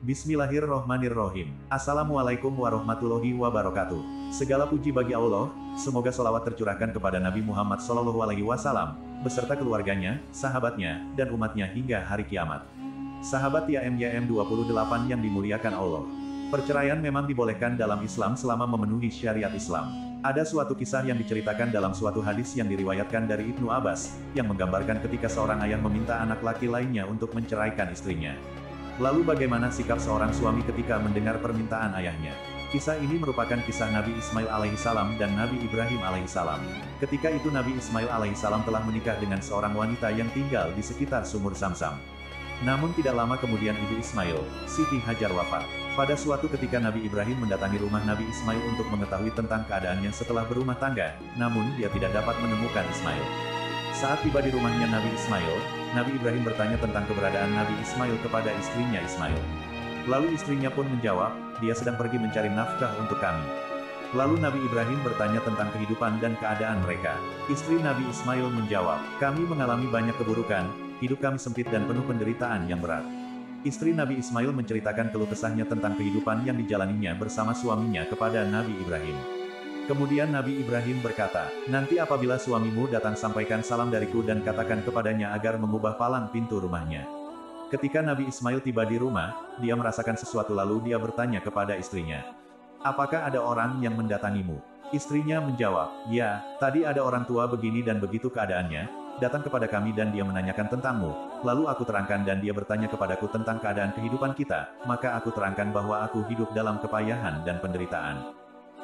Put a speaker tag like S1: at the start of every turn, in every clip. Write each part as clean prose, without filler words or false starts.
S1: Bismillahirrohmanirrohim. Assalamualaikum warahmatullahi wabarakatuh. Segala puji bagi Allah, semoga sholawat tercurahkan kepada Nabi Muhammad SAW, beserta keluarganya, sahabatnya, dan umatnya hingga hari kiamat. Sahabat YMYM 28 yang dimuliakan Allah. Perceraian memang dibolehkan dalam Islam selama memenuhi syariat Islam. Ada suatu kisah yang diceritakan dalam suatu hadis yang diriwayatkan dari Ibnu Abbas, yang menggambarkan ketika seorang ayah meminta anak laki lainnya untuk menceraikan istrinya. Lalu bagaimana sikap seorang suami ketika mendengar permintaan ayahnya? Kisah ini merupakan kisah Nabi Ismail alaihissalam dan Nabi Ibrahim alaihissalam. Ketika itu Nabi Ismail alaihissalam telah menikah dengan seorang wanita yang tinggal di sekitar sumur Zamzam. Namun tidak lama kemudian ibu Ismail, Siti Hajar wafat. Pada suatu ketika Nabi Ibrahim mendatangi rumah Nabi Ismail untuk mengetahui tentang keadaannya setelah berumah tangga, namun dia tidak dapat menemukan Ismail. Saat tiba di rumahnya Nabi Ismail, Nabi Ibrahim bertanya tentang keberadaan Nabi Ismail kepada istrinya Ismail. Lalu istrinya pun menjawab, dia sedang pergi mencari nafkah untuk kami. Lalu Nabi Ibrahim bertanya tentang kehidupan dan keadaan mereka. Istri Nabi Ismail menjawab, kami mengalami banyak keburukan, hidup kami sempit dan penuh penderitaan yang berat. Istri Nabi Ismail menceritakan keluh kesahnya tentang kehidupan yang dijalaninya bersama suaminya kepada Nabi Ibrahim. Kemudian Nabi Ibrahim berkata, nanti apabila suamimu datang sampaikan salam dariku dan katakan kepadanya agar mengubah palang pintu rumahnya. Ketika Nabi Ismail tiba di rumah, dia merasakan sesuatu lalu dia bertanya kepada istrinya. Apakah ada orang yang mendatangimu? Istrinya menjawab, ya, tadi ada orang tua begini dan begitu keadaannya, datang kepada kami dan dia menanyakan tentangmu. Lalu aku terangkan dan dia bertanya kepadaku tentang keadaan kehidupan kita, maka aku terangkan bahwa aku hidup dalam kepayahan dan penderitaan.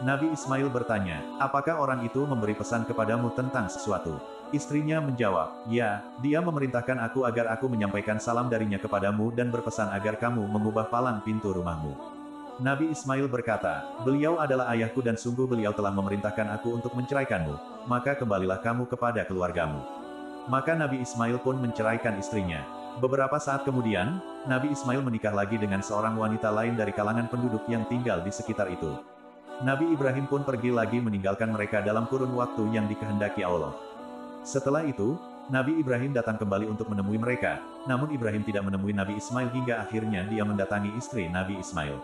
S1: Nabi Ismail bertanya, apakah orang itu memberi pesan kepadamu tentang sesuatu? Istrinya menjawab, ya, dia memerintahkan aku agar aku menyampaikan salam darinya kepadamu dan berpesan agar kamu mengubah palang pintu rumahmu. Nabi Ismail berkata, beliau adalah ayahku dan sungguh beliau telah memerintahkan aku untuk menceraikanmu, maka kembalilah kamu kepada keluargamu. Maka Nabi Ismail pun menceraikan istrinya. Beberapa saat kemudian, Nabi Ismail menikah lagi dengan seorang wanita lain dari kalangan penduduk yang tinggal di sekitar itu. Nabi Ibrahim pun pergi lagi meninggalkan mereka dalam kurun waktu yang dikehendaki Allah. Setelah itu, Nabi Ibrahim datang kembali untuk menemui mereka, namun Ibrahim tidak menemui Nabi Ismail hingga akhirnya dia mendatangi istri Nabi Ismail.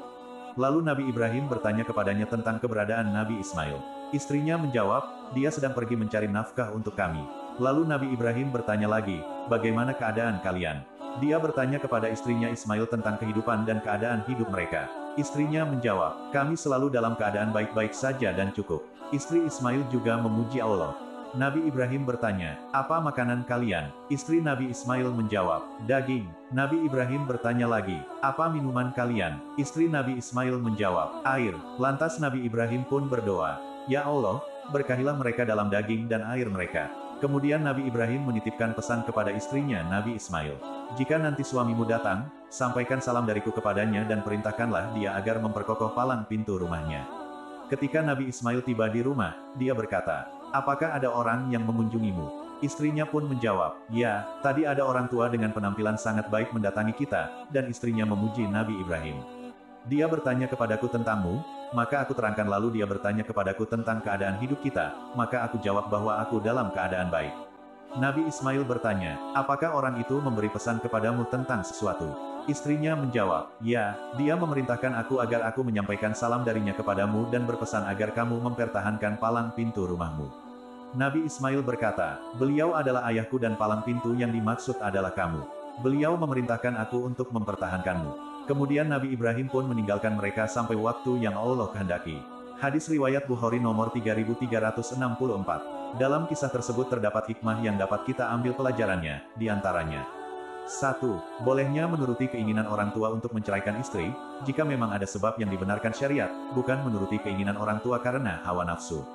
S1: Lalu Nabi Ibrahim bertanya kepadanya tentang keberadaan Nabi Ismail. Istrinya menjawab, dia sedang pergi mencari nafkah untuk kami. Lalu Nabi Ibrahim bertanya lagi, bagaimana keadaan kalian? Dia bertanya kepada istrinya Ismail tentang kehidupan dan keadaan hidup mereka. Istrinya menjawab, kami selalu dalam keadaan baik-baik saja dan cukup. Istri Ismail juga memuji Allah. Nabi Ibrahim bertanya, apa makanan kalian? Istri Nabi Ismail menjawab, daging. Nabi Ibrahim bertanya lagi, apa minuman kalian? Istri Nabi Ismail menjawab, air. Lantas Nabi Ibrahim pun berdoa, ya Allah, berkahilah mereka dalam daging dan air mereka. Kemudian Nabi Ibrahim menitipkan pesan kepada istrinya Nabi Ismail. Jika nanti suamimu datang, sampaikan salam dariku kepadanya dan perintahkanlah dia agar memperkokoh palang pintu rumahnya. Ketika Nabi Ismail tiba di rumah, dia berkata, apakah ada orang yang mengunjungimu? Istrinya pun menjawab, ya, tadi ada orang tua dengan penampilan sangat baik mendatangi kita, dan istrinya memuji Nabi Ibrahim. Dia bertanya kepadaku tentangmu, maka aku terangkan lalu dia bertanya kepadaku tentang keadaan hidup kita, maka aku jawab bahwa aku dalam keadaan baik. Nabi Ismail bertanya, apakah orang itu memberi pesan kepadamu tentang sesuatu? Istrinya menjawab, ya, dia memerintahkan aku agar aku menyampaikan salam darinya kepadamu dan berpesan agar kamu mempertahankan palang pintu rumahmu. Nabi Ismail berkata, beliau adalah ayahku dan palang pintu yang dimaksud adalah kamu. Beliau memerintahkan aku untuk mempertahankanmu. Kemudian Nabi Ibrahim pun meninggalkan mereka sampai waktu yang Allah kehendaki. Hadis riwayat Bukhari nomor 3364. Dalam kisah tersebut terdapat hikmah yang dapat kita ambil pelajarannya, diantaranya. 1. Bolehnya menuruti keinginan orang tua untuk menceraikan istri, jika memang ada sebab yang dibenarkan syariat, bukan menuruti keinginan orang tua karena hawa nafsu.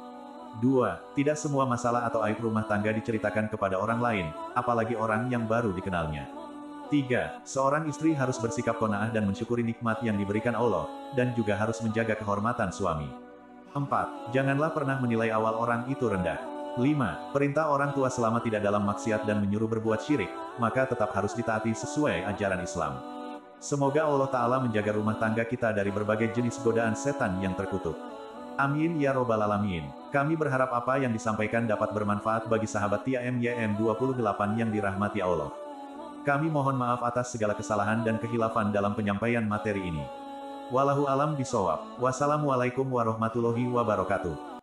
S1: 2. Tidak semua masalah atau aib rumah tangga diceritakan kepada orang lain, apalagi orang yang baru dikenalnya. 3. Seorang istri harus bersikap qanaah dan mensyukuri nikmat yang diberikan Allah, dan juga harus menjaga kehormatan suami. 4. Janganlah pernah menilai awal orang itu rendah. 5. Perintah orang tua selama tidak dalam maksiat dan menyuruh berbuat syirik, maka tetap harus ditaati sesuai ajaran Islam. Semoga Allah Ta'ala menjaga rumah tangga kita dari berbagai jenis godaan setan yang terkutuk. Amin ya robbal alamin. Kami berharap apa yang disampaikan dapat bermanfaat bagi sahabat YMYM 28 yang dirahmati Allah. Kami mohon maaf atas segala kesalahan dan kehilafan dalam penyampaian materi ini. Wallahu alam bisawab. Wassalamualaikum warahmatullahi wabarakatuh.